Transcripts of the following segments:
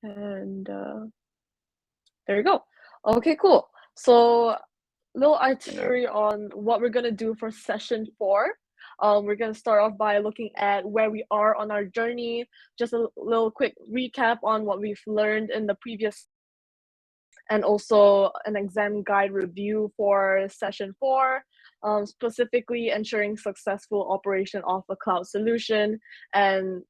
And there you go. Okay, cool. So little itinerary on what we're gonna do for session 4. We're gonna start off by looking at where we are on our journey, just a little quick recap on what we've learned in the previous, and also an exam guide review for session 4, specifically ensuring successful operation of a cloud solution. And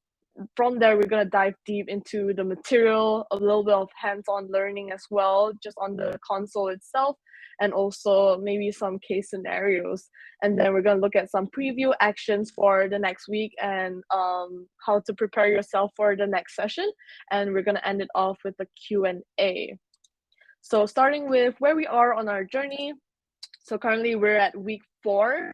from there, we're going to dive deep into the material, a little bit of hands-on learning as well, just on the console itself, and also maybe some case scenarios. And then we're going to look at some preview actions for the next week, and how to prepare yourself for the next session. And we're going to end it off with a Q&A. So starting with where we are on our journey. So currently we're at week 4,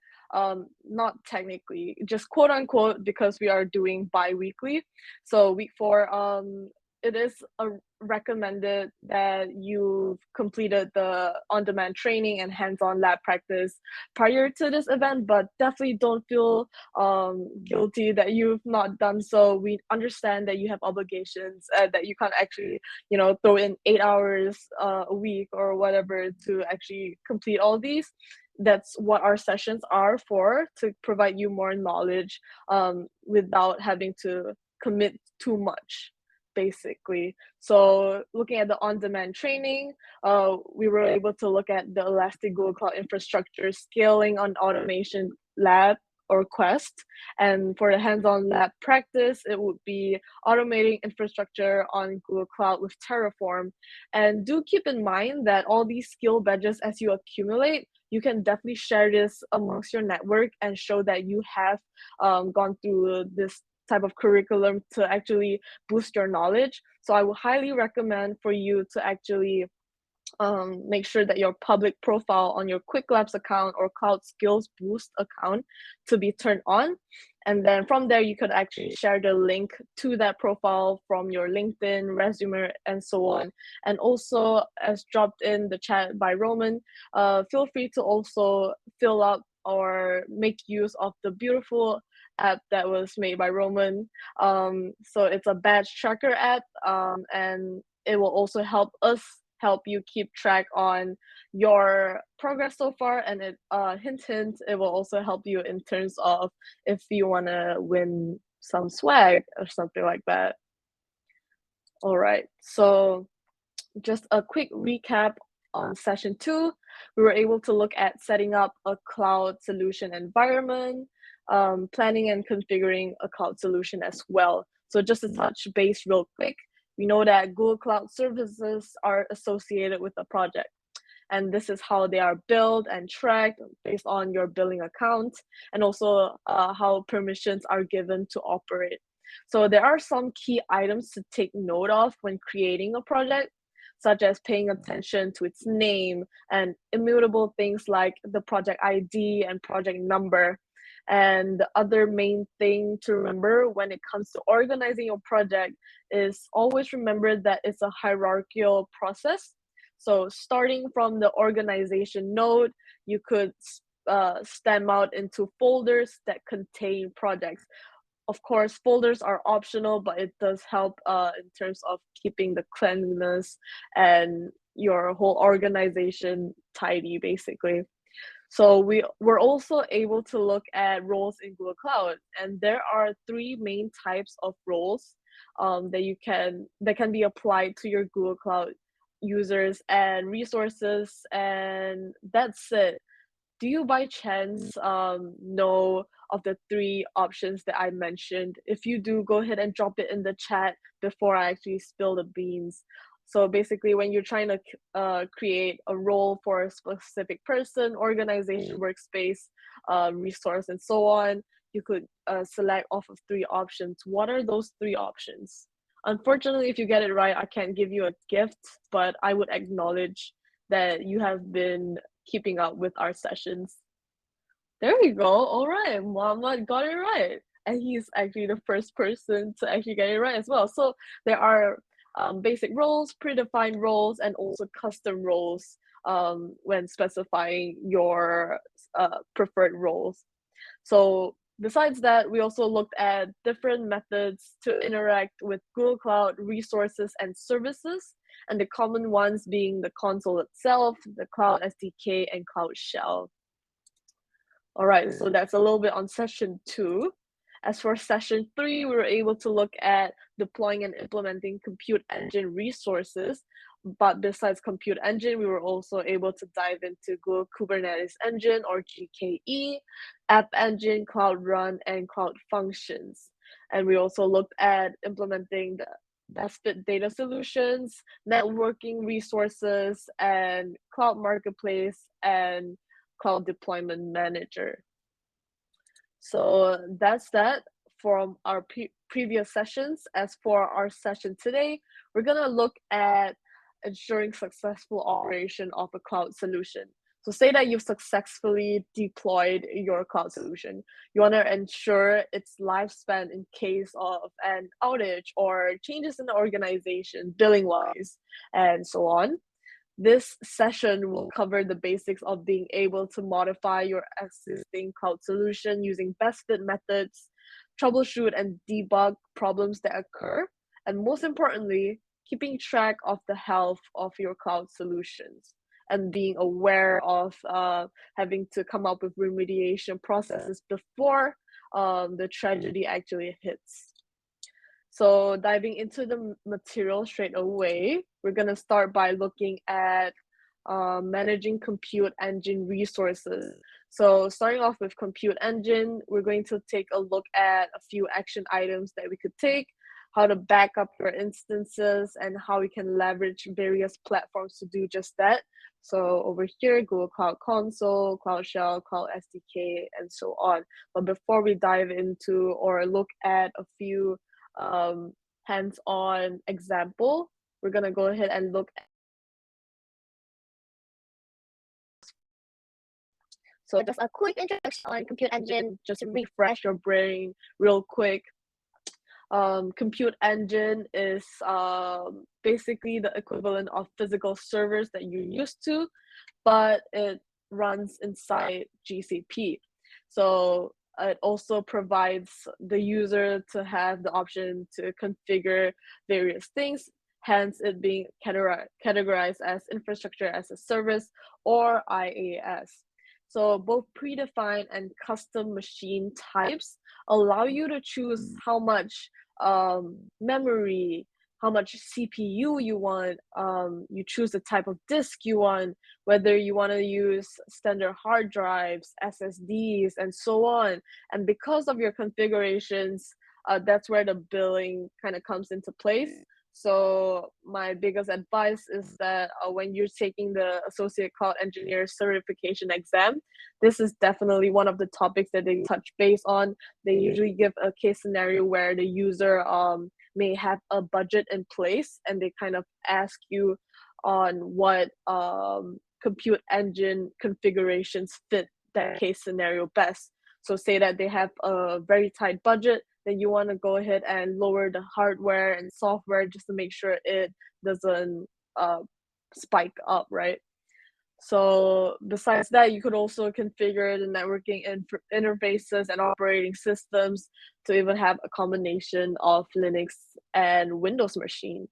not technically, just quote unquote, because we are doing bi-weekly. So week 4, it is recommended that you've completed the on-demand training and hands-on lab practice prior to this event, but definitely don't feel guilty that you've not done so. We understand that you have obligations, that you can't actually, throw in 8 hours a week or whatever to actually complete all these. That's what our sessions are for, to provide you more knowledge without having to commit too much, basically. So looking at the on-demand training, we were able to look at the Elastic Google Cloud Infrastructure Scaling on Automation Lab, or Quest. And for the hands-on lab practice, it would be automating infrastructure on Google Cloud with Terraform. And do keep in mind that all these skill badges, as you accumulate, you can definitely share this amongst your network and show that you have gone through this type of curriculum to actually boost your knowledge. So I would highly recommend for you to actually make sure that your public profile on your Quick Labs account or Cloud Skills Boost account to be turned on. And then from there, you could actually share the link to that profile from your LinkedIn, resume, and so on. And also, as dropped in the chat by Roman, feel free to also fill up or make use of the beautiful app that was made by Roman. So it's a badge tracker app, and it will also help you keep track on your progress so far. And it hint, it will also help you in terms of if you want to win some swag or something like that. All right, so just a quick recap on session 2. We were able to look at setting up a cloud solution environment, planning and configuring a cloud solution as well. So just to touch base real quick, we know that Google Cloud services are associated with a project, and this is how they are billed and tracked based on your billing account, and also how permissions are given to operate. So there are some key items to take note of when creating a project, such as paying attention to its name and immutable things like the project ID and project number. And the other main thing to remember when it comes to organizing your project is always remember that it's a hierarchical process. So starting from the organization node, you could stem out into folders that contain projects. Of course, folders are optional, but it does help in terms of keeping the cleanliness and your whole organization tidy, basically. So we were also able to look at roles in Google Cloud, and there are 3 main types of roles that can be applied to your Google Cloud users and resources, and that's it. Do you by chance know of the 3 options that I mentioned? If you do, go ahead and drop it in the chat before I actually spill the beans. So basically, when you're trying to create a role for a specific person, organization, workspace, resource, and so on, you could select off of 3 options. What are those 3 options? Unfortunately, if you get it right, I can't give you a gift, but I would acknowledge that you have been keeping up with our sessions. There we go. All right, Muhammad got it right. And he's actually the first person to actually get it right as well. So there are basic roles, predefined roles, and also custom roles when specifying your preferred roles. So Besides that, we also looked at different methods to interact with Google Cloud resources and services, and the common ones being the console itself, the Cloud SDK, and Cloud Shell. All right, so that's a little bit on session 2. As for session 3, we were able to look at deploying and implementing Compute Engine resources. But besides Compute Engine, we were also able to dive into Google Kubernetes Engine, or GKE, App Engine, Cloud Run, and Cloud Functions. And we also looked at implementing the best fit data solutions, networking resources, and Cloud Marketplace, and Cloud Deployment Manager. So that's that from our previous sessions. As for our session today, we're gonna look at ensuring successful operation of a cloud solution. So say that you've successfully deployed your cloud solution. You wanna ensure its lifespan in case of an outage or changes in the organization, billing-wise, and so on. This session will cover the basics of being able to modify your existing cloud solution using best fit methods, troubleshoot and debug problems that occur, and most importantly, keeping track of the health of your cloud solutions and being aware of having to come up with remediation processes before the tragedy actually hits. So diving into the material straight away, we're going to start by looking at managing compute engine resources. So starting off with compute engine, we're going to take a look at a few action items that we could take, how to back up your instances, and how we can leverage various platforms to do just that. So over here, Google Cloud Console, Cloud Shell, Cloud SDK, and so on. But before we dive into or look at a few hands-on example, we're gonna go ahead and look at. So just a quick introduction on Compute Engine, just to refresh your brain real quick. Compute Engine is basically the equivalent of physical servers that you're used to, but it runs inside GCP. So it also provides the user to have the option to configure various things, hence it being categorized as infrastructure as a service, or IaaS. So both predefined and custom machine types allow you to choose how much memory, how much CPU you want, you choose the type of disk you want, whether you want to use standard hard drives, SSDs, and so on. And because of your configurations, that's where the billing kind of comes into place. So my biggest advice is that when you're taking the Associate Cloud Engineer Certification exam, this is definitely one of the topics that they touch base on. They usually give a case scenario where the user may have a budget in place, and they kind of ask you on what compute engine configurations fit that case scenario best. So say that they have a very tight budget, then you want to go ahead and lower the hardware and software just to make sure it doesn't spike up, right? So besides that, you could also configure the networking interfaces and operating systems to even have a combination of Linux and Windows machine.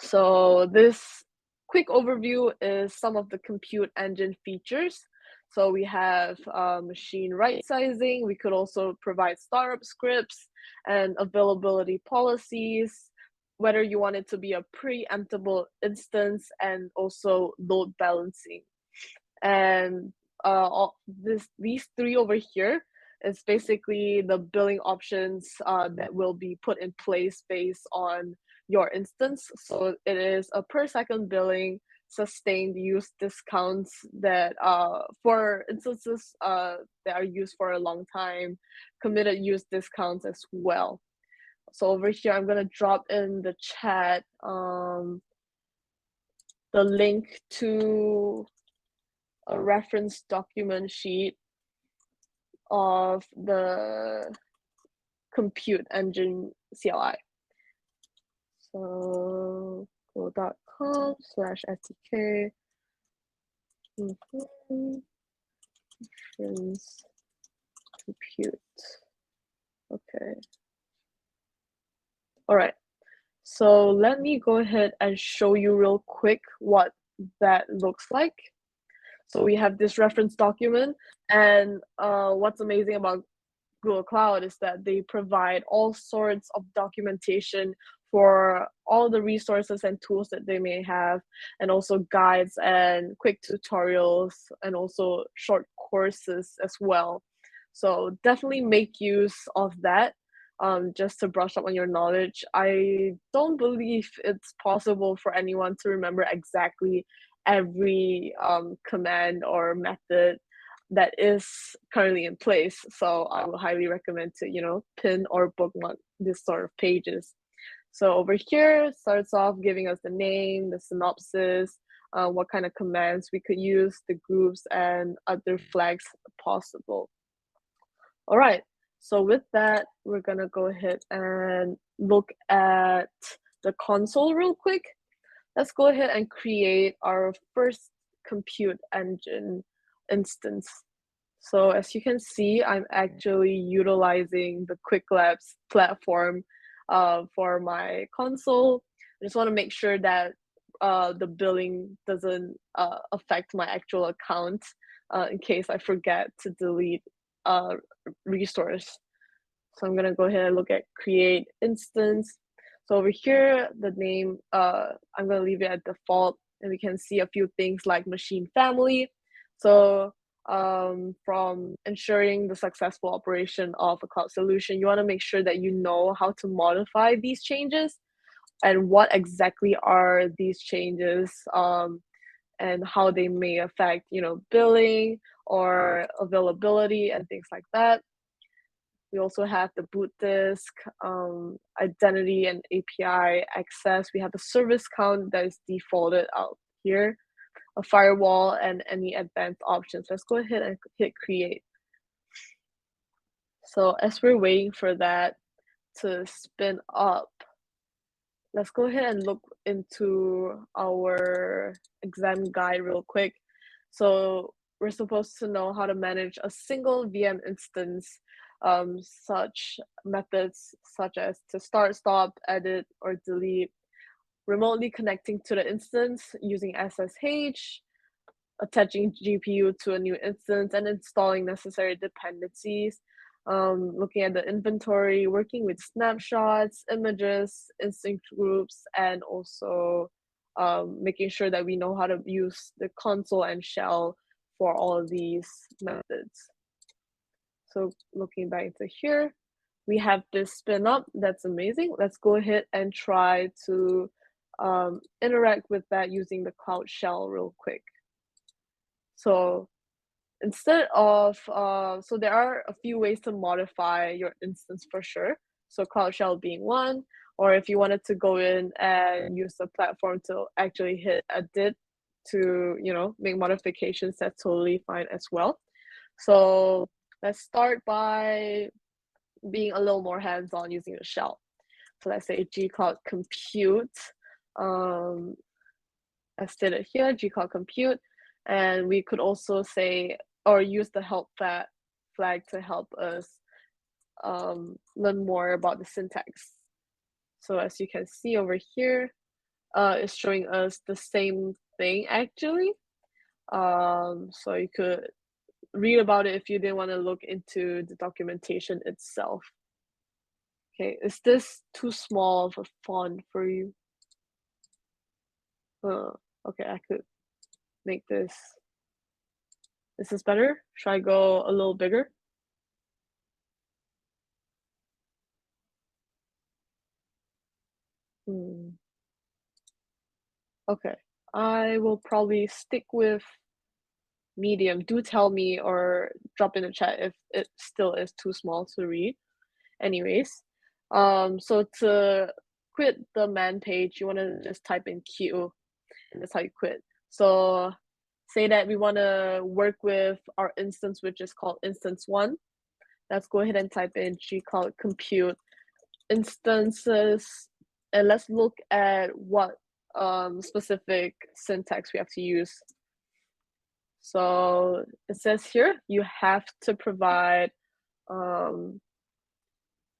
So this quick overview is some of the compute engine features. So we have machine right sizing. We could also provide startup scripts and availability policies, whether you want it to be a preemptible instance, and also load balancing. And these three over here is basically the billing options that will be put in place based on your instance. So it is a per second billing, sustained use discounts that for instances that are used for a long time, committed use discounts as well. So over here, I'm gonna drop in the chat the link to a reference document sheet of the compute engine CLI. So go.com/SDK reference compute. Okay. All right. So let me go ahead and show you real quick what that looks like. So we have this reference document, and what's amazing about Google Cloud is that they provide all sorts of documentation for all the resources and tools that they may have, and also guides and quick tutorials, and also short courses as well. So definitely make use of that, just to brush up on your knowledge. I don't believe it's possible for anyone to remember exactly every command or method that is currently in place. So I would highly recommend to, pin or bookmark this sort of pages. So over here starts off giving us the name, the synopsis, what kind of commands we could use, the groups, and other flags possible. All right, so with that, we're gonna go ahead and look at the console real quick. Let's go ahead and create our first compute engine instance. So as you can see, I'm actually utilizing the QuickLabs platform for my console. I just want to make sure that the billing doesn't affect my actual account in case I forget to delete a resource. So I'm gonna go ahead and look at create instance. So over here, the name, I'm gonna leave it at default, and we can see a few things like machine family. So from ensuring the successful operation of a cloud solution, you wanna make sure that you know how to modify these changes and what exactly are these changes, and how they may affect, billing or availability and things like that. We also have the boot disk, identity and API access. We have the service count that is defaulted out here, a firewall, and any advanced options. Let's go ahead and hit create. So as we're waiting for that to spin up, let's go ahead and look into our exam guide real quick. So we're supposed to know how to manage a single VM instance, such methods such as to start, stop, edit, or delete, remotely connecting to the instance using SSH, attaching GPU to a new instance, and installing necessary dependencies, looking at the inventory, working with snapshots, images, instinct groups, and also making sure that we know how to use the console and shell for all of these methods. So looking back into here, we have this spin up. That's amazing. Let's go ahead and try to interact with that using the Cloud Shell real quick. So instead of, so there are a few ways to modify your instance for sure. So Cloud Shell being one, or if you wanted to go in and use the platform to actually hit edit to, make modifications, that's totally fine as well. So let's start by being a little more hands-on using the shell. So let's say gcloud compute, as stated here, gcloud compute, and we could also say or use the help flag to help us learn more about the syntax. So as you can see over here, it's showing us the same thing actually. So you could read about it if you didn't want to look into the documentation itself. Okay, is this too small of a font for you? Okay, I could make this. This is better. Should I go a little bigger? Okay, I will probably stick with medium. Do tell me or drop in the chat if it still is too small to read. Anyways, so to quit the man page, you want to just type in Q, and that's how you quit. So say that we want to work with our instance, which is called instance 1. Let's go ahead and type in gcloud compute instances, and let's look at what specific syntax we have to use. So it says here you have to provide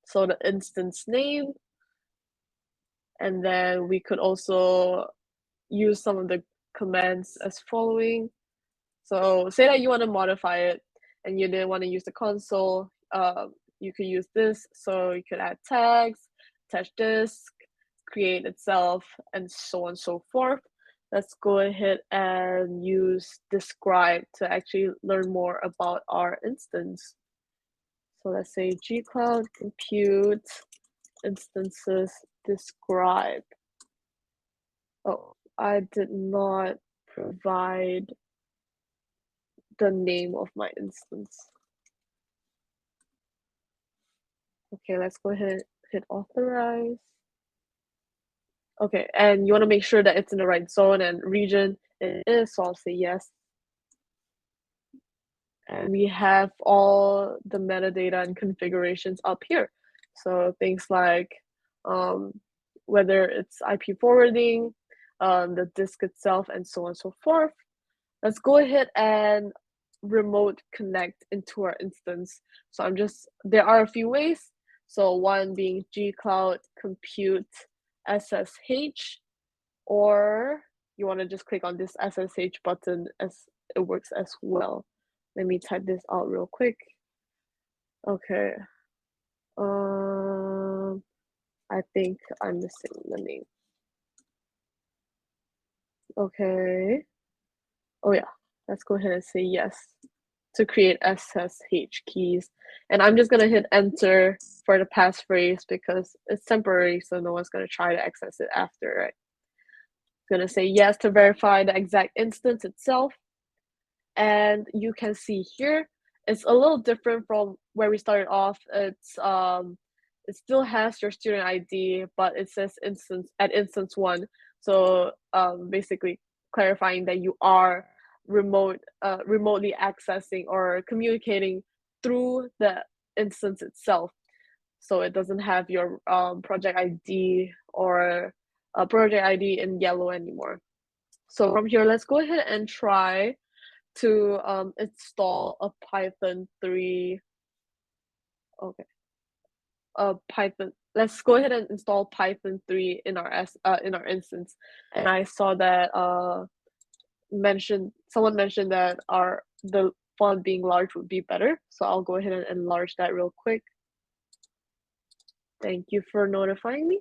So the instance name, and then we could also use some of the commands as following. So say that you want to modify it and you didn't want to use the console, you could use this. So you could add tags, attach disk, create itself, and so on and so forth. Let's go ahead and use describe to actually learn more about our instance. So let's say gcloud compute instances describe. Oh, I did not provide the name of my instance. Okay, let's go ahead and hit authorize. Okay, and you want to make sure that it's in the right zone and region. It is, so I'll say yes. And we have all the metadata and configurations up here. So things like whether it's IP forwarding, the disk itself, and so on and so forth. Let's go ahead and remote connect into our instance. So there are a few ways. So one being gcloud compute SSH, or you want to just click on this SSH button as it works as well. Let me type this out real quick. Okay. I think I'm missing the name. Okay. Oh yeah, let's go ahead and say yes to create SSH keys. And I'm just gonna hit enter for the passphrase because it's temporary, so no one's gonna try to access it after, right? I'm gonna say yes to verify the exact instance itself. And you can see here, it's a little different from where we started off. It still has your student ID, but it says instance 1. So basically clarifying that you are remotely accessing or communicating through the instance itself. So it doesn't have your project ID or project ID in yellow anymore. So from here, let's go ahead and try to install a Python 3. Okay. Python. Let's go ahead and install Python 3 in our instance. And I saw that someone mentioned that the font being large would be better. So I'll go ahead and enlarge that real quick. Thank you for notifying me.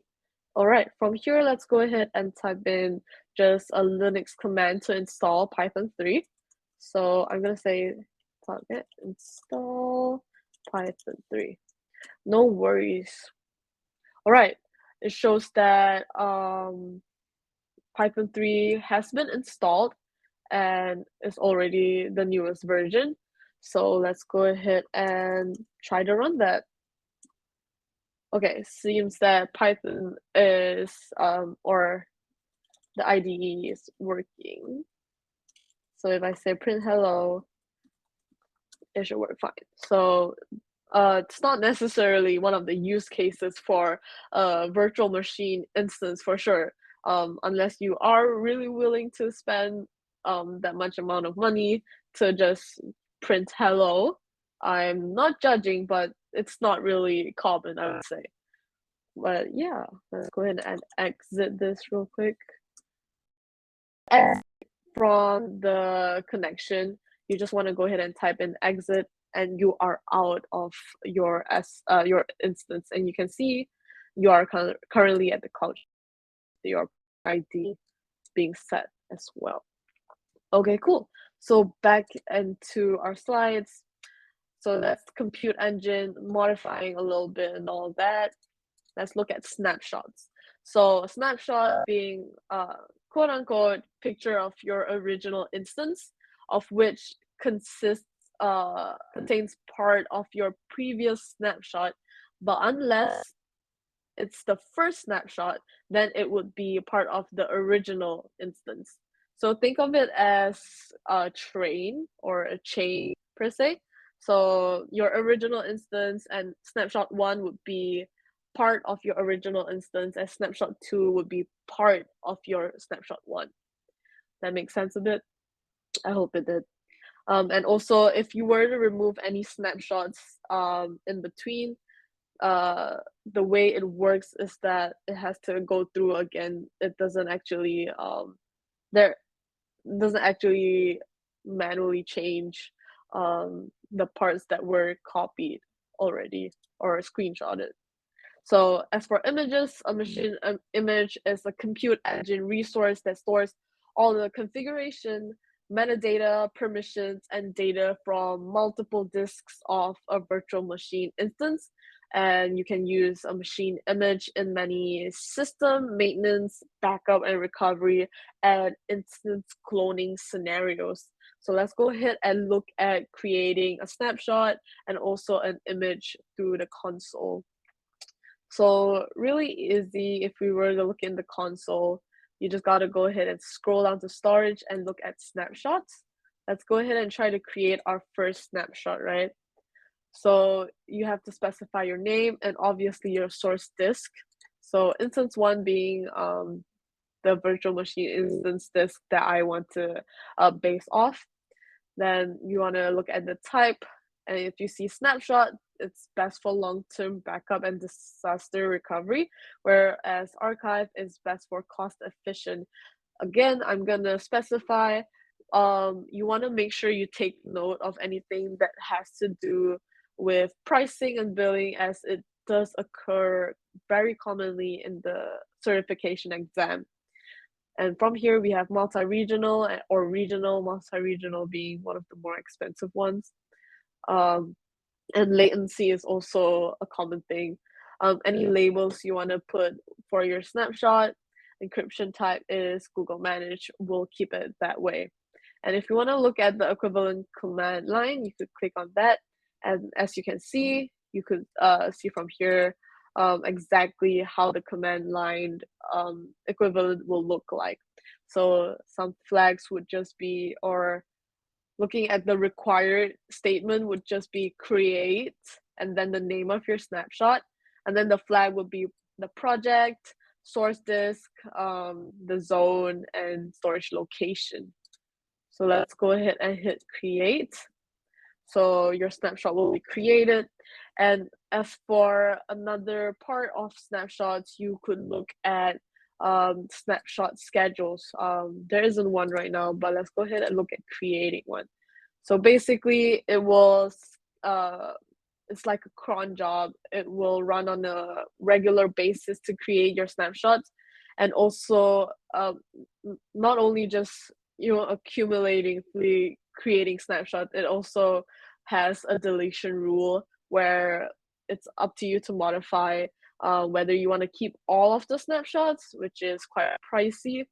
All right, from here, let's go ahead and type in just a Linux command to install Python 3. So I'm gonna say target install Python 3. No worries. All right, it shows that Python 3 has been installed and is already the newest version. So let's go ahead and try to run that. Okay, seems that Python is or the IDE is working. So if I say print hello, it should work fine. So it's not necessarily one of the use cases for a virtual machine instance for sure, unless you are really willing to spend that much amount of money to just print hello. I'm not judging, but it's not really common, I would say. But yeah, let's go ahead and exit this real quick. Exit from the connection, you just want to go ahead and type in exit, and you are out of your instance, and you can see you are currently at the cloud. Your ID being set as well. Okay, cool. So back into our slides. So that's compute engine, modifying a little bit and all that. Let's look at snapshots. So a snapshot being quote unquote picture of your original instance, of which contains part of your previous snapshot, but unless it's the first snapshot, then it would be part of the original instance. So think of it as a train or a chain per se. So your original instance and snapshot 1 would be part of your original instance, and snapshot 2 would be part of your snapshot 1. That makes sense a bit? I hope it did. And also, if you were to remove any snapshots in between, the way it works is that it has to go through again. It doesn't actually there doesn't actually manually change the parts that were copied already or screenshotted. So as for images, a machine image is a compute engine resource that stores all the configuration, metadata, permissions, and data from multiple disks of a virtual machine instance. And you can use a machine image in many system maintenance, backup and recovery, and instance cloning scenarios. So let's go ahead and look at creating a snapshot and also an image through the console. So really easy. If we were to look in the console, you just got to go ahead and scroll down to storage and look at snapshots. Let's go ahead and try to create our first snapshot, right? So you have to specify your name and obviously your source disk. So instance one being the virtual machine instance disk that I want to base off. Then you want to look at the type, and if you see snapshot, it's best for long-term backup and disaster recovery, whereas archive is best for cost efficient. Again, I'm gonna specify, you want to make sure you take note of anything that has to do with pricing and billing, as it does occur very commonly in the certification exam. And from here, we have multi-regional or regional, multi-regional being one of the more expensive ones. Um, and latency is also a common thing. Any labels you want to put for your snapshot, encryption type is Google Manage. We'll keep it that way. And if you want to look at the equivalent command line, you could click on that. And as you can see, you could see from here exactly how the command line equivalent will look like. So some flags would just be, or looking at the required statement would just be create and then the name of your snapshot. And then the flag would be the project, source disk, the zone, and storage location. So let's go ahead and hit create. So your snapshot will be created. And as for another part of snapshots, you could look at snapshot schedules. There isn't one right now, but let's go ahead and look at creating one. So basically, it's like a cron job. It will run on a regular basis to create your snapshots, and also not only just accumulating creating snapshots. It also has a deletion rule where it's up to you to modify whether you want to keep all of the snapshots, which is quite pricey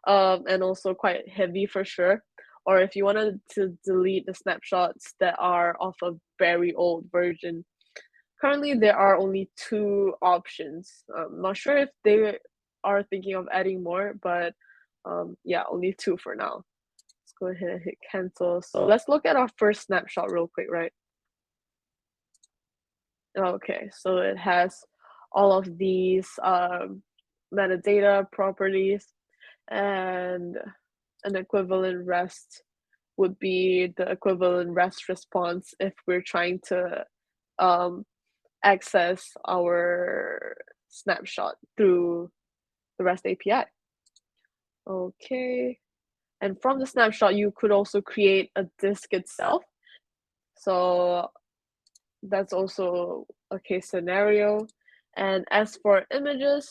and also quite heavy for sure, or if you wanted to delete the snapshots that are of a very old version. Currently, there are only two options. I'm not sure if they are thinking of adding more, but yeah, only two for now. Let's go ahead and hit cancel. So let's look at our first snapshot real quick, right? Okay, so it has all of these metadata properties, and an equivalent rest would be the equivalent REST response if we're trying to access our snapshot through the REST API. Okay, and from the snapshot, you could also create a disk itself. So that's also a case scenario. And as for images,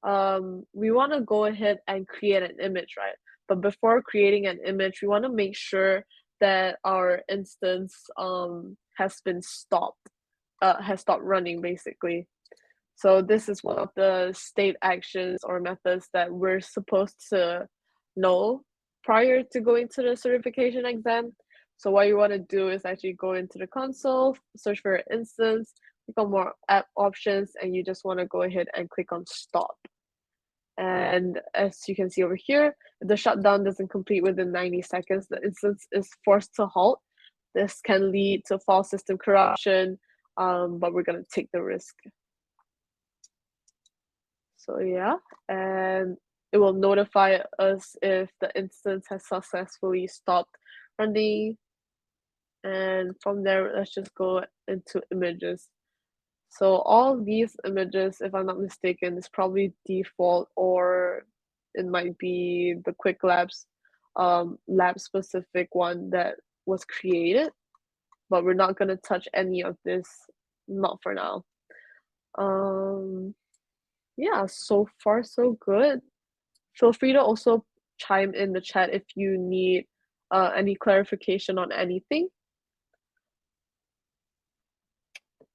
we want to go ahead and create an image, right? But before creating an image, we want to make sure that our instance has stopped running basically. So this is one of the state actions or methods that we're supposed to know prior to going to the certification exam. So what you want to do is actually go into the console, search for an instance, click on more app options, and you just want to go ahead and click on stop. And as you can see over here, if the shutdown doesn't complete within 90 seconds, the instance is forced to halt. This can lead to file system corruption, but we're going to take the risk. So yeah, and it will notify us if the instance has successfully stopped running, and from there, let's just go into images. So all these images, if I'm not mistaken, is probably default, or it might be the Quick Labs lab specific one that was created, but we're not gonna touch any of this, not for now. Yeah, so far so good. Feel free to also chime in the chat if you need any clarification on anything.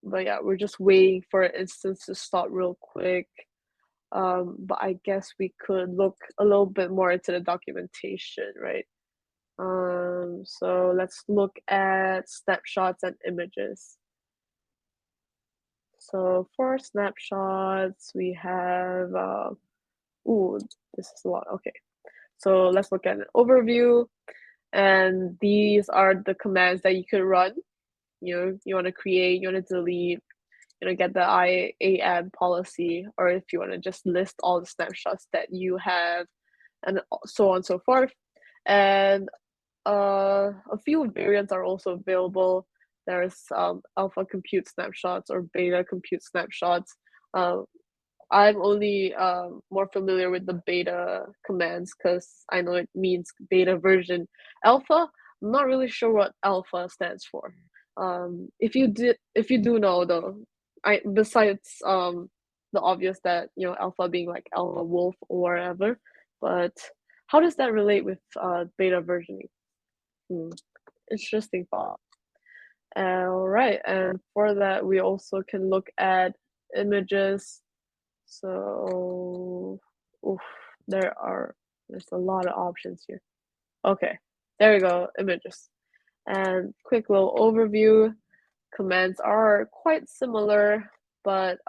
But yeah, we're just waiting for an instance to start real quick. But I guess we could look a little bit more into the documentation, right? So let's look at snapshots and images. So for snapshots, we have, ooh, this is a lot. Okay, so let's look at an overview. And these are the commands that you could run. You want to create, you want to delete, get the IAM policy, or if you want to just list all the snapshots that you have, and so on and so forth. And a few variants are also available. There's alpha compute snapshots or beta compute snapshots. I'm only more familiar with the beta commands because I know it means beta version. Alpha, I'm not really sure what alpha stands for. If you do know though, besides the obvious that alpha being like alpha wolf or whatever, but how does that relate with beta versioning? Interesting thought. All right, and for that we also can look at images. So, oof, there's a lot of options here. Okay, there we go, images. And quick little overview. Commands are quite similar, but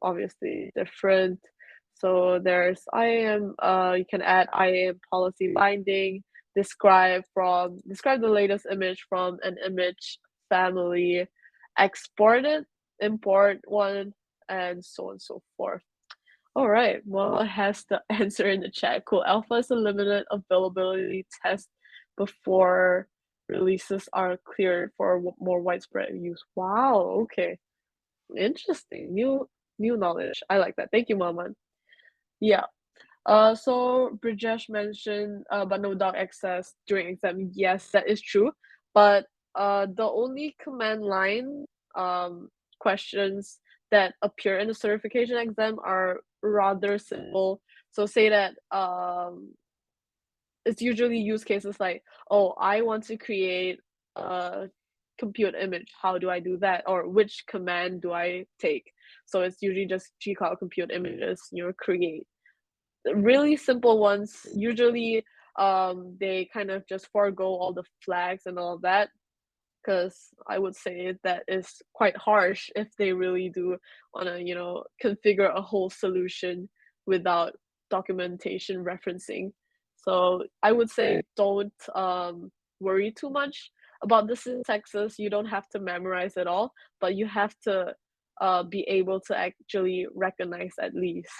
obviously different. So there's IAM, you can add IAM policy binding, describe the latest image from an image family, export it, import one, and so on and so forth. All right, well, it has the answer in the chat. Cool. Alpha is a limited availability test before releases are cleared for more widespread use. Wow. Okay. Interesting. New knowledge. I like that. Thank you, Maman. Yeah. So Brijesh mentioned, but no doc access during exam. Yes, that is true. But the only command line questions that appear in the certification exam are rather simple. So say that it's usually use cases like, oh, I want to create a compute image. How do I do that? Or which command do I take? So it's usually just gcloud compute images, create. Really simple ones. Usually they kind of just forego all the flags and all of that, because I would say that is quite harsh if they really do want to, configure a whole solution without documentation referencing. So I would say don't worry too much about the syntaxes. You don't have to memorize it all, but you have to be able to actually recognize at least.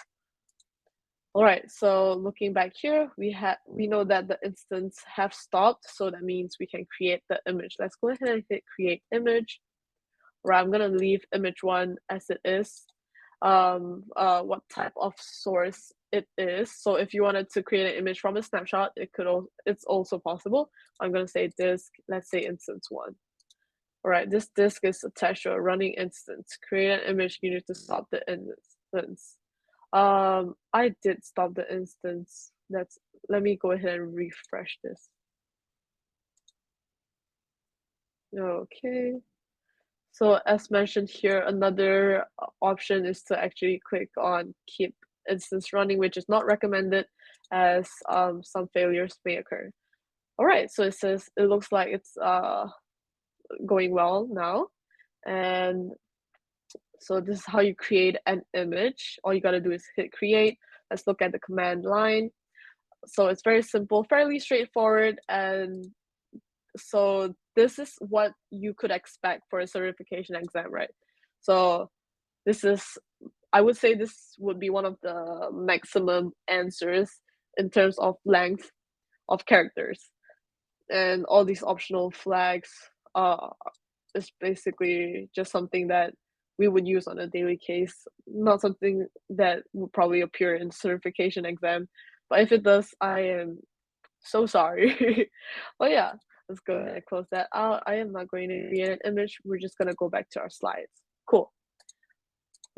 All right, so looking back here, we know that the instance have stopped, so that means we can create the image. Let's go ahead and hit create image. Right, I'm gonna leave image one as it is. What type of source it is. So if you wanted to create an image from a snapshot, it's also possible. I'm gonna say disk, let's say instance one. All right, this disk is attached to a running instance. Create an image, you need to stop the instance. I did stop the instance. Let me go ahead and refresh this. Okay. So as mentioned here, another option is to actually click on keep instance running, which is not recommended as some failures may occur. All right, so it looks like it's going well now. And so this is how you create an image. All you gotta do is hit create. Let's look at the command line. So it's very simple, fairly straightforward, and so this is what you could expect for a certification exam, right? So I would say this would be one of the maximum answers in terms of length of characters. And all these optional flags is basically just something that we would use on a daily case, not something that would probably appear in certification exam. But if it does, I am so sorry. But yeah, let's go ahead and close that out. I am not going to create an image. We're just going to go back to our slides. Cool.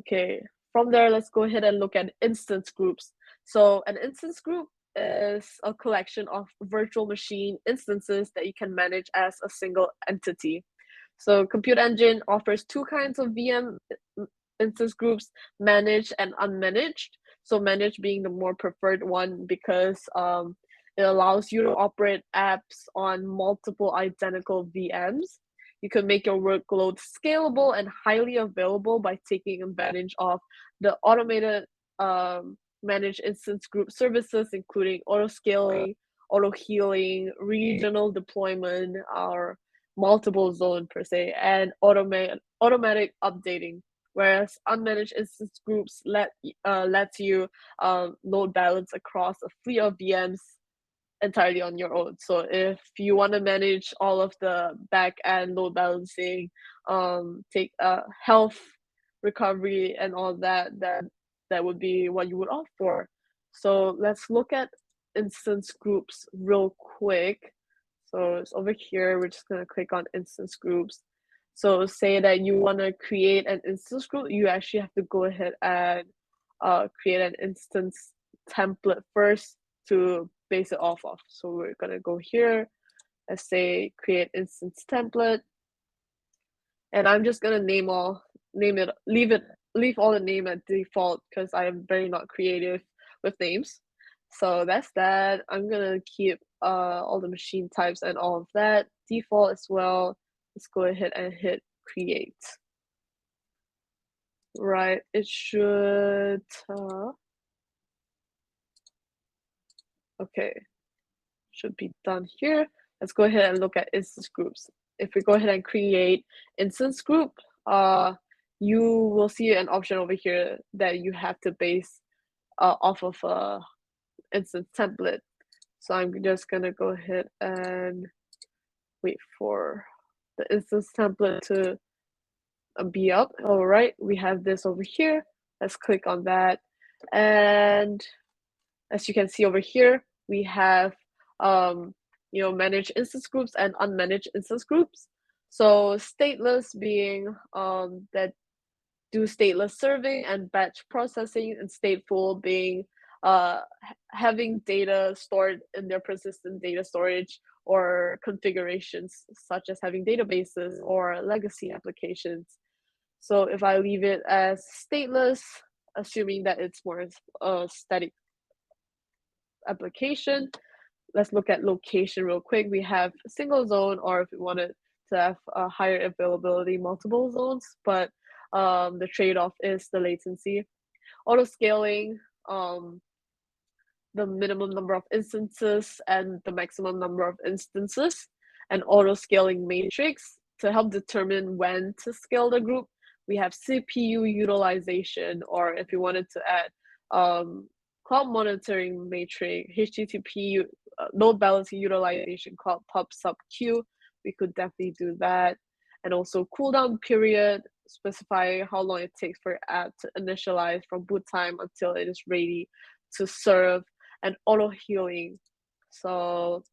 Okay, from there, let's go ahead and look at instance groups. So an instance group is a collection of virtual machine instances that you can manage as a single entity. So Compute Engine offers two kinds of VM instance groups, managed and unmanaged. So managed being the more preferred one because it allows you to operate apps on multiple identical VMs. You can make your workload scalable and highly available by taking advantage of the automated managed instance group services, including auto scaling, auto healing, regional deployment, or multiple zone per se, and automatic updating. Whereas unmanaged instance groups lets you load balance across a fleet of VMs entirely on your own. So if you want to manage all of the back end load balancing, take health recovery and all that, that would be what you would opt for. So let's look at instance groups real quick. So it's over here. We're just gonna click on instance groups. So say that you want to create an instance group, you actually have to go ahead and create an instance template first to base it off of. So we're gonna go here and say create instance template, and I'm just gonna leave all the name at default because I am very not creative with names. So that's that. I'm gonna keep all the machine types and all of that default as well. Let's go ahead and hit create. Right, it should okay, should be done here. Let's go ahead and look at instance groups. If we go ahead and create instance group, you will see an option over here that you have to base off of a instance template. So I'm just gonna go ahead and wait for the instance template to be up. All right, we have this over here. Let's click on that. And as you can see over here, we have managed instance groups and unmanaged instance groups. So stateless being that do stateless serving and batch processing, and stateful being having data stored in their persistent data storage or configurations, such as having databases or legacy applications. So if I leave it as stateless, assuming that it's more static application, let's look at location real quick. We have single zone, or if we wanted to have a higher availability, multiple zones, but the trade-off is the latency. Auto scaling, the minimum number of instances and the maximum number of instances, and auto scaling matrix to help determine when to scale the group. We have CPU utilization, or if you wanted to add cloud monitoring matrix, HTTP load balancing utilization called pub sub q. We could definitely do that. And also cooldown period, specify how long it takes for app to initialize from boot time until it is ready to serve, and auto healing. So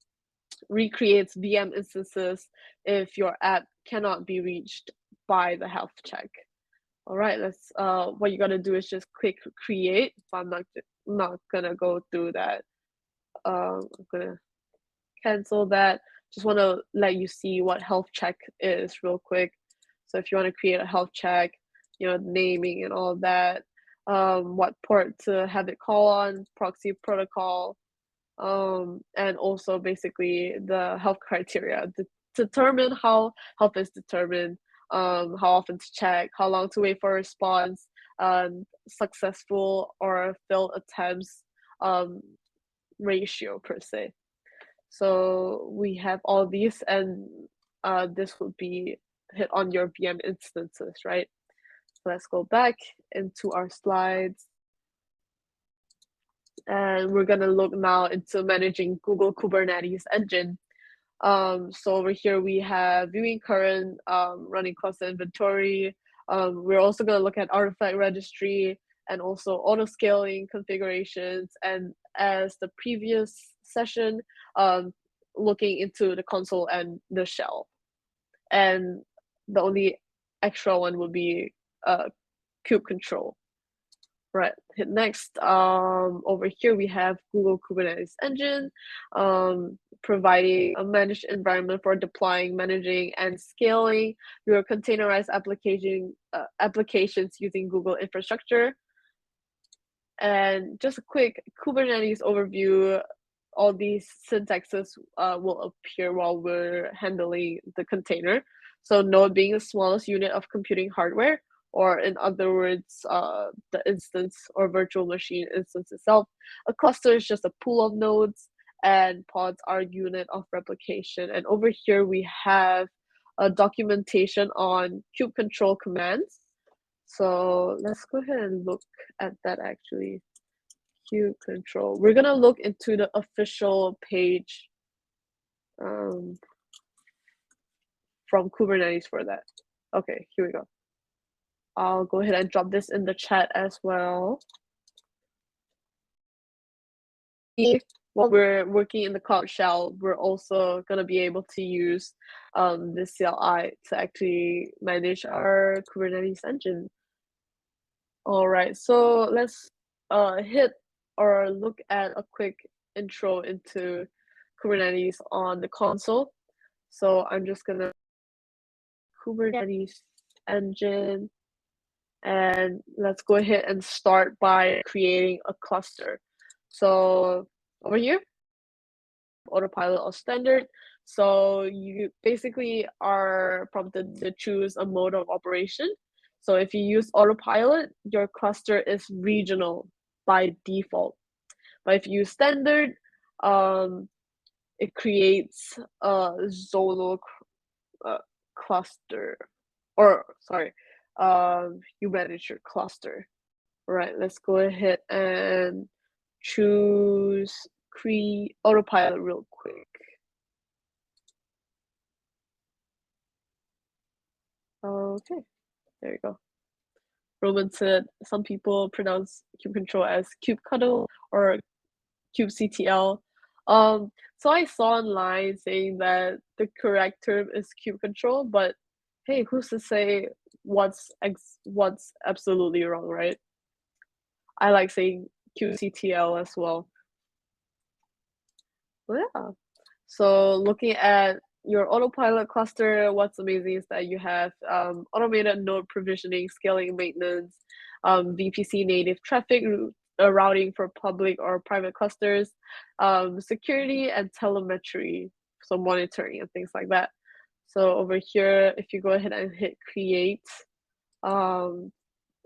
recreates VM instances if your app cannot be reached by the health check. All right, let's what you're gonna do is just click create. If I'm not gonna go through that. I'm gonna cancel that. Just want to let you see what health check is real quick. So if you want to create a health check, naming and all that, what port to have it call on, proxy protocol, and also basically the health criteria. Determine how health is determined, how often to check, how long to wait for a response, successful or failed attempts ratio per se. So we have all these, and this would be hit on your VM instances, right? So let's go back into our slides. And we're gonna look now into managing Google Kubernetes Engine. So over here we have viewing current, running cluster inventory. We're also going to look at artifact registry and also auto scaling configurations. And as the previous session, looking into the console and the shell. And the only extra one would be kube control. Right, hit next. Over here we have Google Kubernetes Engine, providing a managed environment for deploying, managing, and scaling your containerized applications using Google infrastructure. And just a quick Kubernetes overview. All these syntaxes will appear while we're handling the container. So node being the smallest unit of computing hardware, or in other words, the instance or virtual machine instance itself. A cluster is just a pool of nodes, and pods are a unit of replication. And over here we have a documentation on kube control commands. So let's go ahead and look at that actually. Kube control. We're gonna look into the official page from Kubernetes for that. Okay, here we go. I'll go ahead and drop this in the chat as well. While we're working in the Cloud Shell, we're also gonna be able to use this CLI to actually manage our Kubernetes engine. All right, so let's hit or look at a quick intro into Kubernetes on the console. So I'm just gonna Kubernetes engine, and let's go ahead and start by creating a cluster. So over here, autopilot or standard. So you basically are prompted to choose a mode of operation. So if you use autopilot, your cluster is regional by default. But if you use standard, it creates a zonal cluster, or sorry, you manage your cluster. Right, let's go ahead and choose create autopilot real quick. Okay, there you go. Roman said some people pronounce kube control as kubectl or kubectl. So I saw online saying that the correct term is kube control, but hey, who's to say what's absolutely wrong, right? I like saying kubectl as well. Yeah. So looking at your autopilot cluster, what's amazing is that you have automated node provisioning, scaling, maintenance, VPC native traffic routing for public or private clusters, security and telemetry, so monitoring and things like that. So over here, if you go ahead and hit create,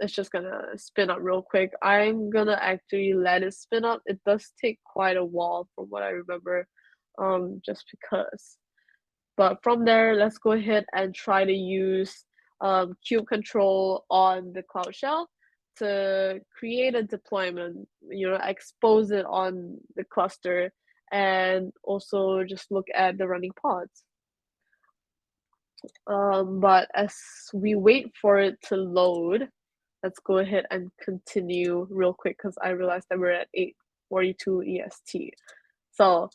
it's just gonna spin up real quick. I'm gonna actually let it spin up. It does take quite a while from what I remember, just because. But from there, let's go ahead and try to use kube control on the Cloud Shell to create a deployment, expose it on the cluster, and also just look at the running pods. But as we wait for it to load, let's go ahead and continue real quick because I realized that we're at 8:42 EST. So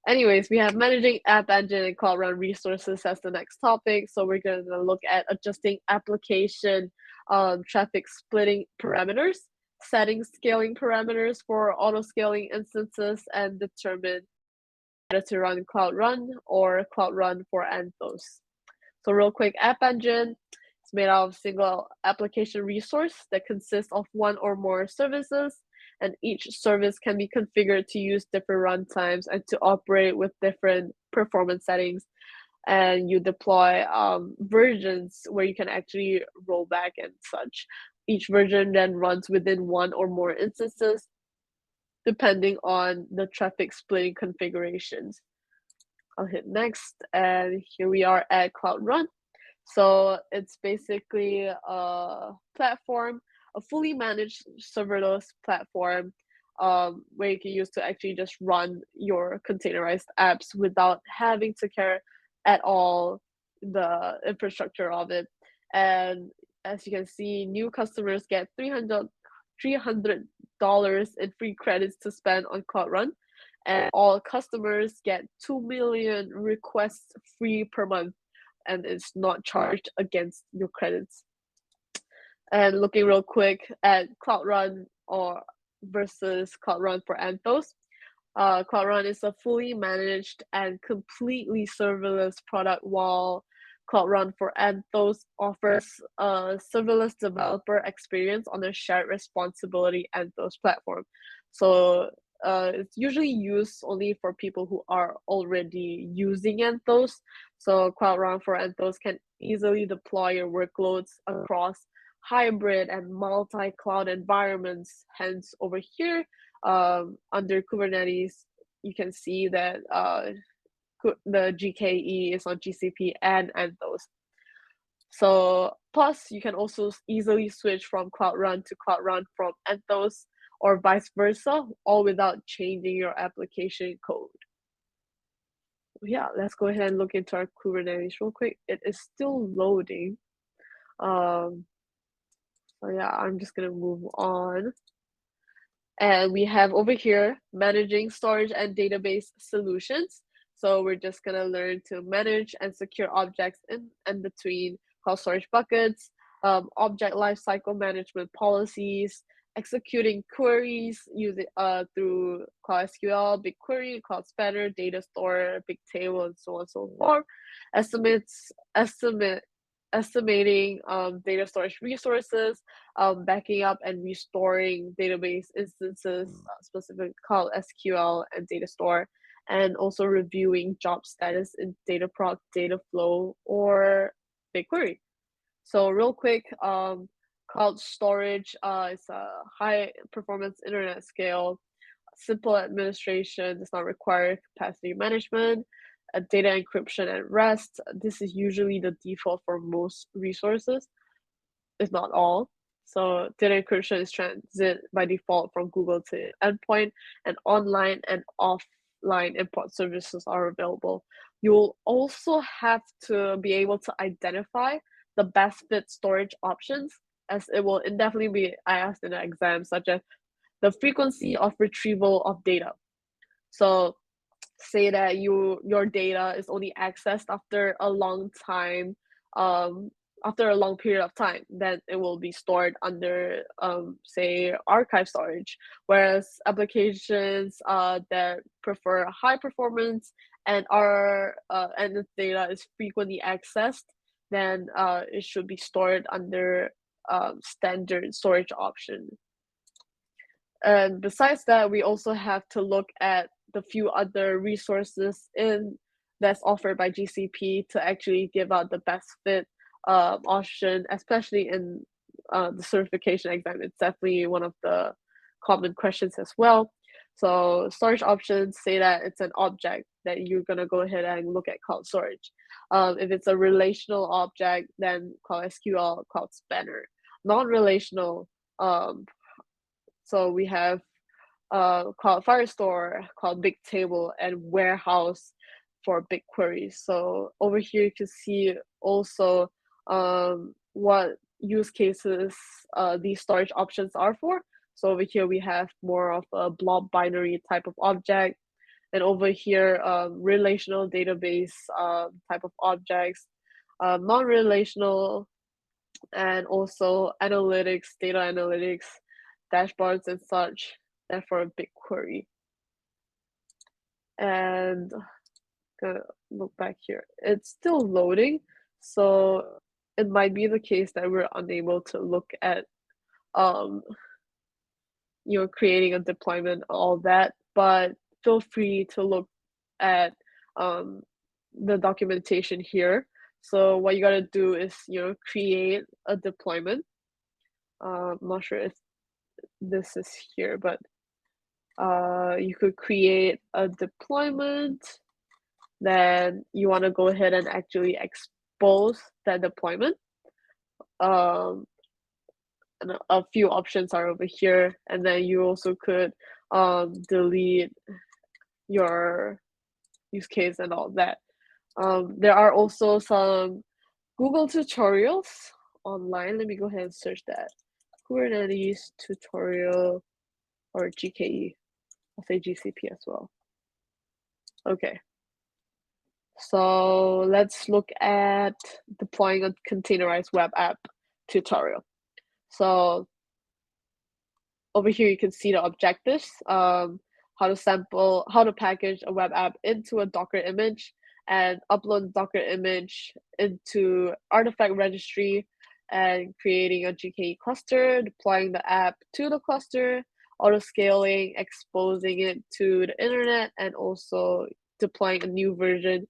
anyways, we have managing App Engine and Cloud Run resources as the next topic. So we're going to look at adjusting application traffic splitting parameters, setting scaling parameters for auto scaling instances, and determine whether to run Cloud Run or Cloud Run for Anthos. So real quick, App Engine is made out of a single application resource that consists of one or more services, and each service can be configured to use different runtimes and to operate with different performance settings. And you deploy versions where you can actually roll back and such. Each version then runs within one or more instances, depending on the traffic splitting configurations. I'll hit next, and here we are at Cloud Run. So it's basically a platform, a fully managed serverless platform where you can use to actually just run your containerized apps without having to care at all the infrastructure of it. And as you can see, new customers get $300 in free credits to spend on Cloud Run, and all customers get 2 million requests free per month, and it's not charged against your credits. And looking real quick at Cloud Run versus Cloud Run for Anthos. Cloud Run is a fully managed and completely serverless product, while Cloud Run for Anthos offers a serverless developer experience on the shared responsibility Anthos platform. So it's usually used only for people who are already using Anthos. So Cloud Run for Anthos can easily deploy your workloads across hybrid and multi-cloud environments. Hence, over here, under Kubernetes, you can see that the GKE is on GCP and Anthos. So plus, you can also easily switch from Cloud Run to Cloud Run from Anthos, or vice versa, all without changing your application code. Yeah, let's go ahead and look into our Kubernetes real quick. It is still loading. So yeah, I'm just gonna move on. And we have over here managing storage and database solutions. So we're just gonna learn to manage and secure objects in and between cloud storage buckets, object lifecycle management policies, executing queries using through Cloud SQL, BigQuery, Cloud Spanner, Data Store, Bigtable, and so on and so forth. Estimating data storage resources, backing up and restoring database instances, specific Cloud SQL and data store, and also reviewing job status in Dataproc, Dataflow, or BigQuery. So real quick, cloud storage is a high performance internet scale, simple administration, does not require capacity management, data encryption and rest. This is usually the default for most resources, if not all. So data encryption is transit by default from Google to endpoint, and online and offline import services are available. You'll also have to be able to identify the best fit storage options, as it will indefinitely be asked in an exam, such as the frequency of retrieval of data. So say that your data is only accessed after a long time, after a long period of time, then it will be stored under say archive storage. Whereas applications that prefer high performance and the data is frequently accessed, then it should be stored under standard storage option. And besides that, we also have to look at the few other resources that's offered by GCP to actually give out the best fit option, especially in the certification exam. It's definitely one of the common questions as well. So storage options say that it's an object that you're gonna go ahead and look at cloud storage. If it's a relational object, then Cloud SQL, Cloud Spanner. Non-relational, so we have Cloud Firestore, Cloud Bigtable, and Warehouse for BigQuery. So over here you can see also what use cases these storage options are for. So over here we have more of a blob binary type of object, and over here relational database type of objects, non-relational, and also analytics, data analytics, dashboards and such, and for a BigQuery. And gonna look back here. It's still loading, so it might be the case that we're unable to look at creating a deployment, all that, but feel free to look at the documentation here. So what you gotta do is create a deployment. I'm not sure if this is here, but you could create a deployment. Then you want to go ahead and actually expose that deployment. and a few options are over here, and then you also could delete your use case and all that. There are also some Google tutorials online. Let me go ahead and search that. Kubernetes tutorial or GKE. I'll say GCP as well. Okay. So let's look at deploying a containerized web app tutorial. So over here you can see the objectives, how to package a web app into a Docker image and upload the Docker image into artifact registry and creating a GKE cluster, deploying the app to the cluster, auto scaling, exposing it to the internet, and also deploying a new version.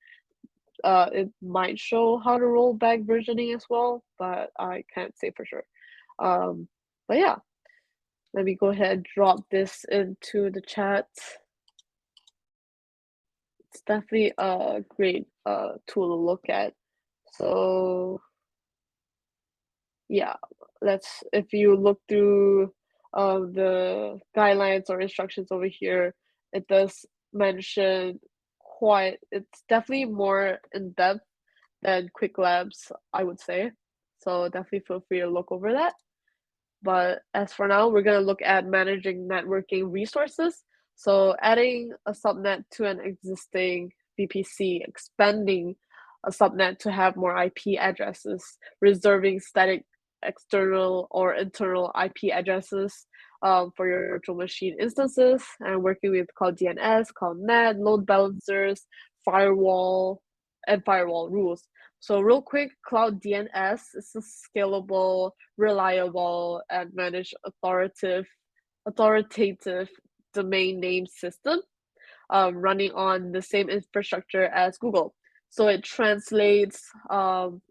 It might show how to roll back versioning as well, but I can't say for sure. But yeah, let me go ahead and drop this into the chat. It's definitely a great tool to look at. So yeah, if you look through the guidelines or instructions over here, it does mention it's definitely more in depth than Quick Labs, I would say. So definitely feel free to look over that. But as for now, we're going to look at managing networking resources. So adding a subnet to an existing VPC, expanding a subnet to have more IP addresses, reserving static external or internal IP addresses for your virtual machine instances, and working with Cloud DNS, Cloud NAT, load balancers, firewall, and firewall rules. So real quick, Cloud DNS is a scalable, reliable, and managed authoritative domain name system running on the same infrastructure as Google. So it translates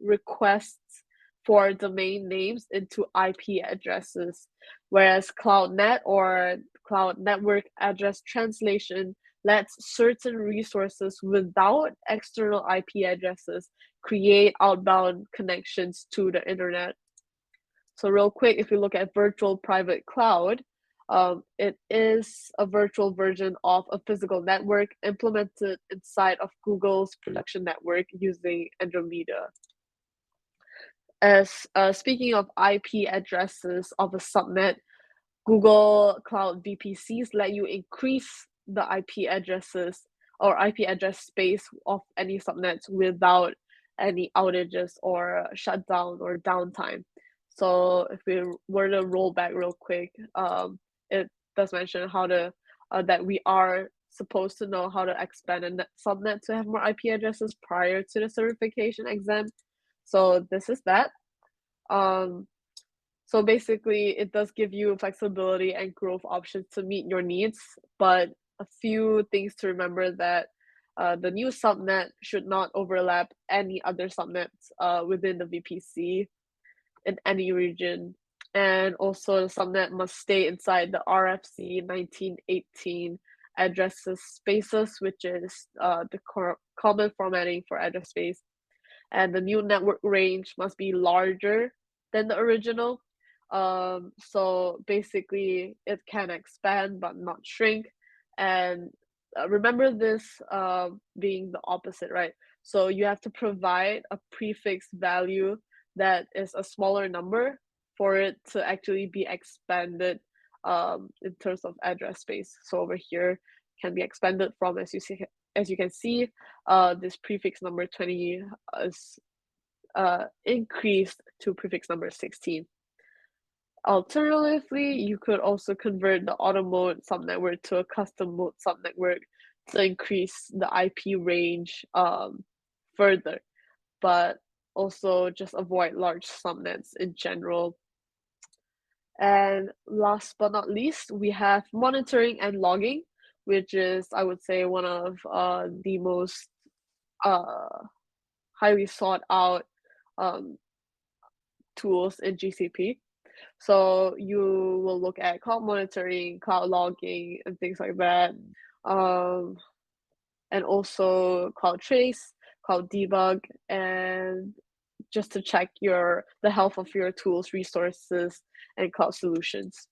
requests for domain names into IP addresses, whereas CloudNet or Cloud Network Address Translation lets certain resources without external IP addresses create outbound connections to the internet. So real quick, if you look at virtual private cloud, it is a virtual version of a physical network implemented inside of Google's production network using Andromeda. As speaking of IP addresses of a subnet, Google Cloud VPCs let you increase the IP addresses or IP address space of any subnets without any outages or shutdown or downtime. So if we were to roll back real quick, it does mention how to that we are supposed to know how to expand a subnet to have more IP addresses prior to the certification exam. So this is that. So basically, it does give you flexibility and growth options to meet your needs, but a few things to remember that the new subnet should not overlap any other subnets within the VPC in any region. And also, the subnet must stay inside the RFC 1918 addresses spaces, which is the common formatting for address space. And the new network range must be larger than the original. So basically, it can expand but not shrink. And remember this being the opposite, right? So you have to provide a prefix value that is a smaller number for it to actually be expanded in terms of address space. So over here can be expanded from, as you can see, this prefix number 20 is increased to prefix number 16. Alternatively, you could also convert the auto mode subnetwork to a custom mode subnetwork to increase the IP range further, but also just avoid large subnets in general. And last but not least, we have monitoring and logging, which is, I would say, one of the most highly sought out tools in GCP. So you will look at cloud monitoring, cloud logging, and things like that. And also cloud trace, cloud debug, and just to check the health of your tools, resources, and cloud solutions.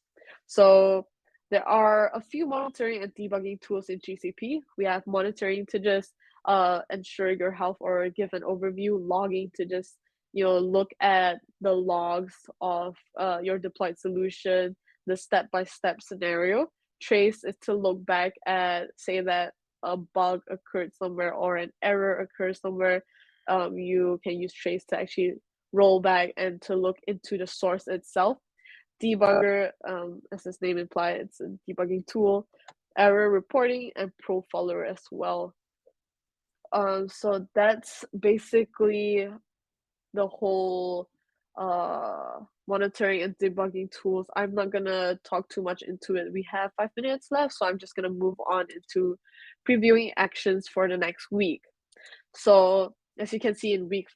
So there are a few monitoring and debugging tools in GCP. We have monitoring to just ensure your health or give an overview, logging to just look at the logs of your deployed solution, the step-by-step scenario. Trace is to look back at, say that a bug occurred somewhere or an error occurred somewhere. You can use trace to actually roll back and to look into the source itself. Debugger, as its name implies, it's a debugging tool. Error reporting and profiler as well. So that's basically the whole monitoring and debugging tools. I'm not gonna talk too much into it. We have 5 minutes left, so I'm just gonna move on into previewing actions for the next week. So as you can see in week,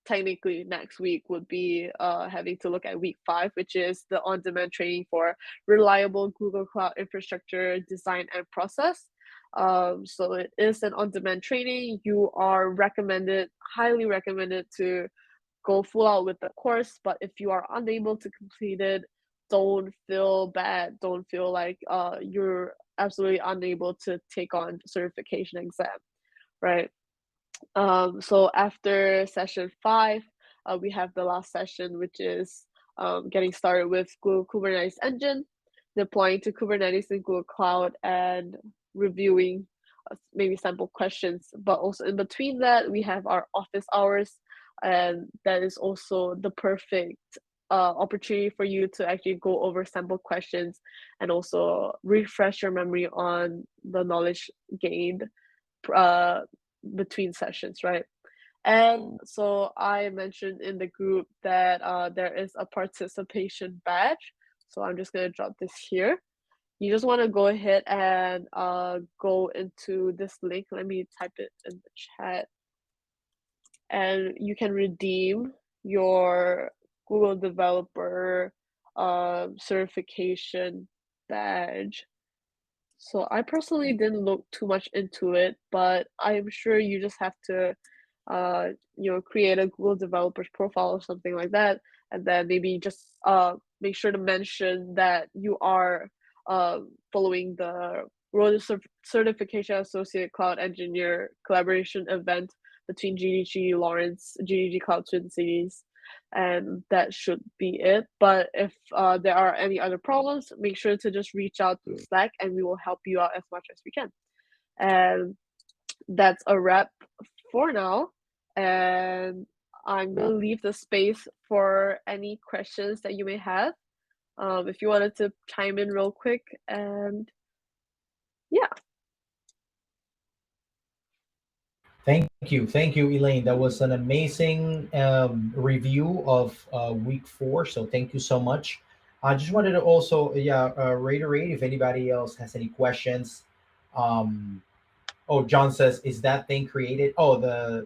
technically next week would be having to look at week 5, which is the on-demand training for reliable Google Cloud infrastructure design and process. So it is an on-demand training. You are highly recommended to go full out with the course, but if you are unable to complete it, don't feel bad. Don't feel like you're absolutely unable to take on certification exam, right? So after session 5, we have the last session, which is getting started with Google Kubernetes Engine, deploying to Kubernetes in Google Cloud, and reviewing maybe sample questions. But also in between that, we have our office hours, and that is also the perfect opportunity for you to actually go over sample questions and also refresh your memory on the knowledge gained uh, between sessions, right? And so I mentioned in the group that there is a participation badge. So I'm just going to drop this here. You just want to go ahead and go into this link. Let me type it in the chat. And you can redeem your Google Developer certification badge. So I personally didn't look too much into it, but I'm sure you just have to, create a Google developer's profile or something like that, and then maybe just make sure to mention that you are following the Road Certification Associate Cloud Engineer collaboration event between GDG Lawrence, GDG Cloud Twin Cities, and that should be it. But if there are any other problems, make sure to just reach out to Slack and we will help you out as much as we can. And that's a wrap for now. And I'm going to leave the space for any questions that you may have. If you wanted to chime in real quick, and yeah. Thank you, Elaine. That was an amazing review of week 4. So thank you so much. I just wanted to also, reiterate if anybody else has any questions. Um, Oh, John says, is that thing created? Oh,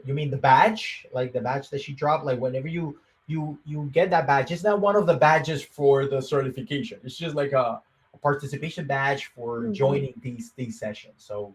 you mean the badge? Like the badge that she dropped? Like whenever you get that badge, it's not one of the badges for the certification. It's just like a participation badge for Mm-hmm. joining these sessions. So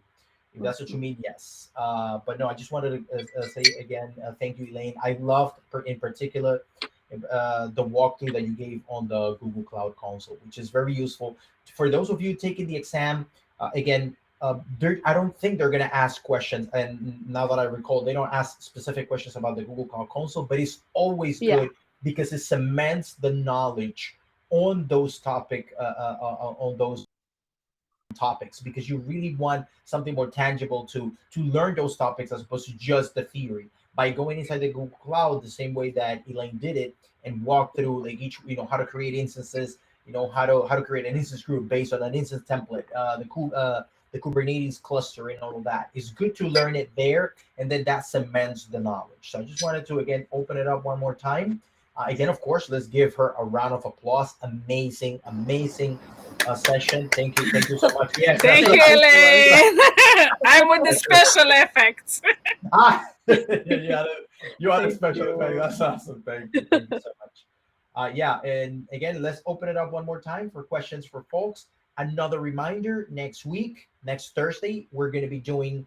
if that's what you Mm-hmm. mean, yes. But no, I just wanted to say again, thank you, Elaine. I loved, in particular, the walkthrough that you gave on the Google Cloud Console, which is very useful for those of you taking the exam. Again, I don't think they're going to ask questions. And now that I recall, they don't ask specific questions about the Google Cloud Console, but it's always Yeah. good because it cements the knowledge on those on those topics, because you really want something more tangible to learn those topics as opposed to just the theory. By going inside the Google Cloud the same way that Elaine did it and walk through like each, how to create instances, how to create an instance group based on an instance template, the Kubernetes cluster and all of that. It's good to learn it there, and then that cements the knowledge. So I just wanted to again open it up one more time. Again, of course, let's give her a round of applause. Amazing, amazing session. Thank you so much. Yes, that's Thank you, Thank you so much. Elaine. I'm with the special effects. ah, yeah, you are the Thank special effect. you. That's awesome. Thank you so much. Yeah, and again, let's open it up one more time for questions for folks. Another reminder: next week, next Thursday, we're going to be doing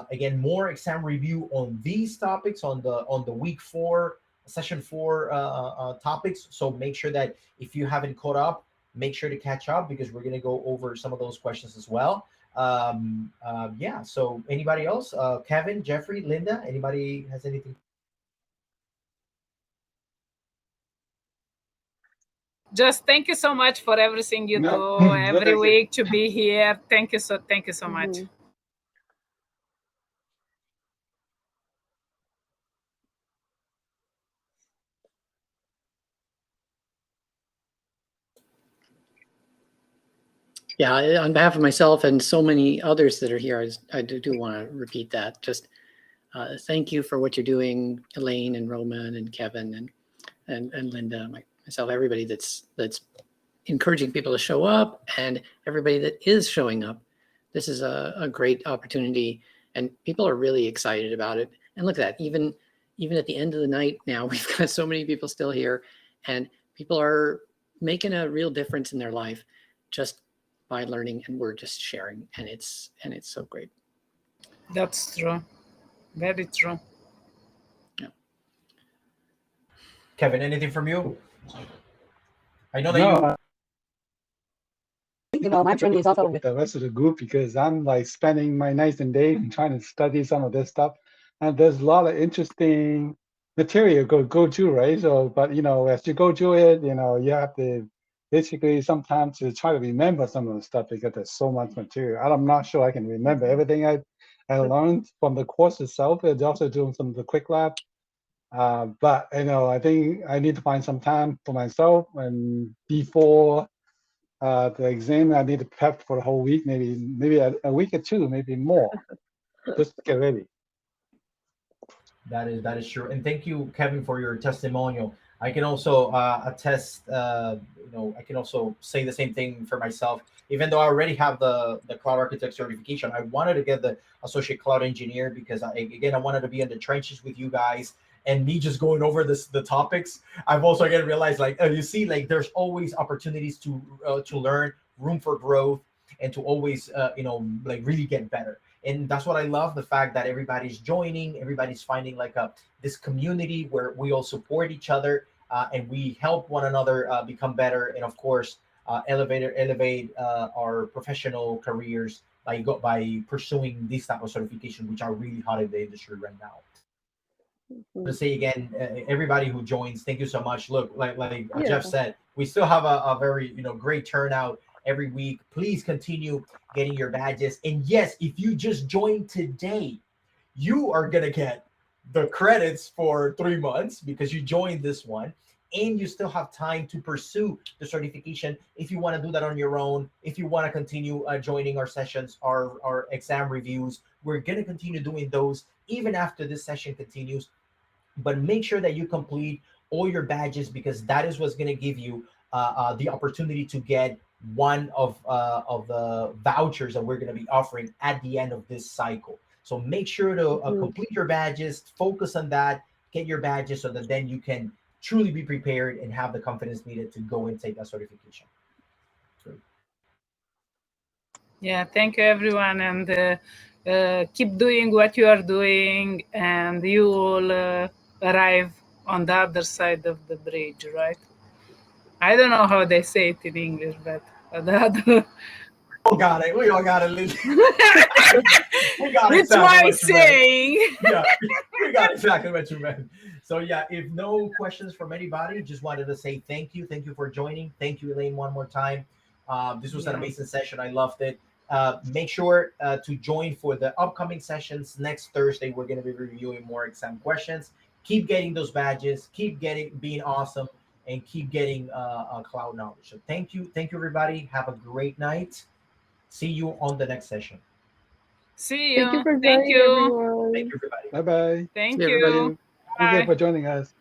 Again, more exam review on these topics on the week 4, session 4 topics. So make sure that if you haven't caught up, make sure to catch up, because we're going to go over some of those questions as well. Yeah. So anybody else? Kevin, Jeffrey, Linda, anybody has anything? Just thank you so much for everything you do every week to be here. Thank you so much. Yeah, on behalf of myself and so many others that are here, I do want to repeat that. Just thank you for what you're doing, Elaine and Roman and Kevin and Linda, myself, everybody that's encouraging people to show up, and everybody that is showing up. This is a great opportunity, and people are really excited about it. And look at that, even at the end of the night now, we've got so many people still here, and people are making a real difference in their life just by learning, and we're just sharing, and it's so great. That's true. Very true. Yeah. Kevin, anything from you? I know that my journey is also with the rest of the group, because I'm like spending my nights and days and trying to study some of this stuff, and there's a lot of interesting material go through, right? So, but as you go through it, you have to basically sometimes to try to remember some of the stuff, because there's so much material. I'm not sure I can remember everything I learned from the course itself. It's also doing some of the quick lab. But I think I need to find some time for myself, and before the exam, I need to prep for the whole week, maybe a week or two, maybe more, just to get ready. That is true, and thank you, Kevin, for your testimonial. I can also attest. I can also say the same thing for myself. Even though I already have the cloud architect certification, I wanted to get the associate cloud engineer, because I wanted to be in the trenches with you guys, and me just going over the topics. I've also again realized, like, you see, like, there's always opportunities to learn, room for growth, and to always like really get better. And that's what I love, the fact that everybody's joining, everybody's finding like this community where we all support each other, and we help one another become better, and of course elevate our professional careers by pursuing these type of certification, which are really hot in the industry right now. To say again, everybody who joins, thank you so much. Look, like Jeff said, we still have a very great turnout every week. Please continue getting your badges. And yes, if you just joined today, you are gonna get the credits for 3 months because you joined this one, and you still have time to pursue the certification if you want to do that on your own. If you want to continue joining our sessions, our exam reviews, we're gonna continue doing those even after this session continues. But make sure that you complete all your badges, because that is what's going to give you the opportunity to get one of the vouchers that we're going to be offering at the end of this cycle. So make sure to complete your badges, focus on that, get your badges, so that then you can truly be prepared and have the confidence needed to go and take that certification. Great. Yeah, thank you, everyone, and keep doing what you are doing, and you will arrive on the other side of the bridge, right? I don't know how they say it in English, but the other. We all got it. We got That's exactly my what you saying. meant. Yeah, we got exactly what you meant. So yeah, if no questions from anybody, just wanted to say thank you. Thank you for joining. Thank you, Elaine, one more time. This was an amazing session. I loved it. Make sure to join for the upcoming sessions. Next Thursday, we're going to be reviewing more exam questions. Keep getting those badges. Keep being awesome, and keep getting cloud knowledge. So thank you, everybody. Have a great night. See you on the next session. See you. Thank you for joining, everyone. Thank you, everybody. Bye-bye. Thank See you. everybody. Thank you for joining us.